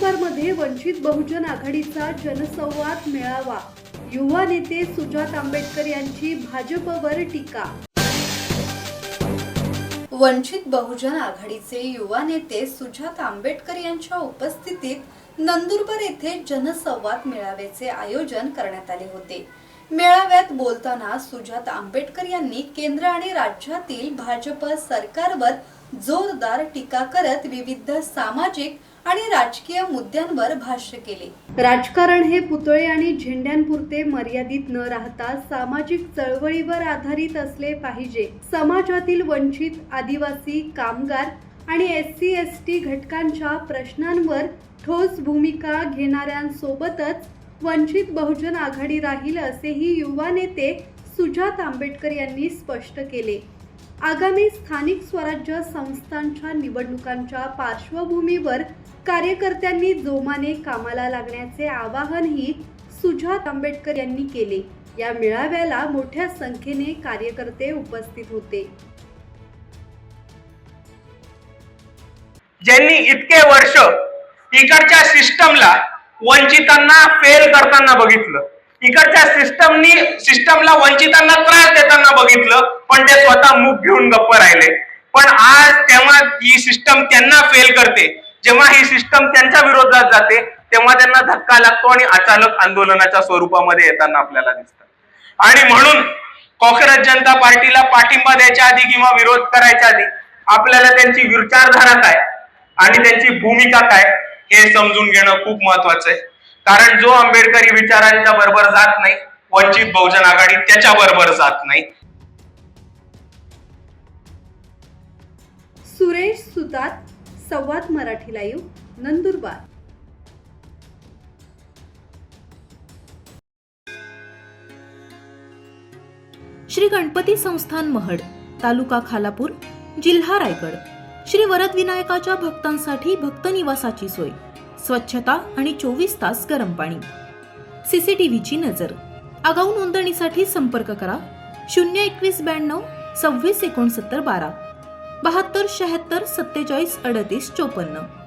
नंदुरबारमध्ये वंचित बहुजन आघाडीचा जनसंवाद मेळावा. युवा नेते सुजात आंबेडकर यांची भाजपवर टीका. वंचित बहुजन आघाडीचे युवा नेते सुजात आंबेडकर यांच्या उपस्थितीत नंदुरबार येथे जनसंवाद मेळाव्याचे आयोजन करण्यात आले होते. मेळाव्यात बोलताना सुजात आंबेडकर यांनी केंद्र आणि राज्यातील भाजप सरकारवर जोरदार टीका करत विविध सामाजिक आणि राजकीय मुद्द्यांवर भाष्य केले. राजकारण हे पुतळे आणि झेंड्यांपुरते मर्यादित न राहता सामाजिक चळवळीवर आधारित असले पाहिजे. समाजातील वंचित, आदिवासी, कामगार आणि SC/ST घटकांच्या प्रश्नांवर ठोस भूमिका घेणाऱ्यांसोबतच वंचित बहुजन आघाडी राहील, असेही युवा नेते सुजात आंबेडकर यांनी स्पष्ट केले. आगामी स्थानिक स्वराज्य संस्थांच्या निवडणुकांच्या पार्श्वभूमीवर कार्यकर्त्यांनी जोमाने कामाला लागण्याचे आवाहनही सुजात आंबेडकर यांनी केले. या मेळाव्याला मोठ्या संख्येने कार्यकर्ते उपस्थित होते. ज्यांनी इतके वर्ष इकडच्या सिस्टमला वंचितांना फेल करताना बघितलं, इकडच्या सिस्टमला वंचितांना त्रास देताना बघितलं, पण ते स्वतः मुख घेऊन गप्प राहिले. पण आज तेव्हा ही सिस्टम त्यांना फेल करते, जेव्हा ही सिस्टम त्यांच्या विरोधात जाते, तेव्हा त्यांना धक्का लागतो आणि अचानक आंदोलनाच्या स्वरूपामध्ये येताना आपल्याला दिसतं. आणि म्हणून काँग्रेस जनता पार्टीला पाठिंबा द्यायच्या आधी किंवा विरोध करायच्या आधी आपल्याला त्यांची विचारधारा काय आणि त्यांची भूमिका काय हे समजून घेणं खूप महत्वाचं आहे. कारण जो आंबेडकरी विचारांच्या बरोबर जात नाही, वंचित बहुजन आघाडी त्याच्या बरोबर जात नाही. सुरेश सुतात, संवाद मराठी लाईव्ह, नंदुरबार. श्री गणपती संस्थान महड, तालुका खालापूर, जिल्हा रायगड. श्री वरदविनायकाच्या भक्तांसाठी भक्त निवासाची सोय, स्वच्छता आणि 24 तास गरम पाणी. CCTVची नजर. आगाऊ नोंदणीसाठी संपर्क करा 02192 26 69 12 72 76 47 38 54.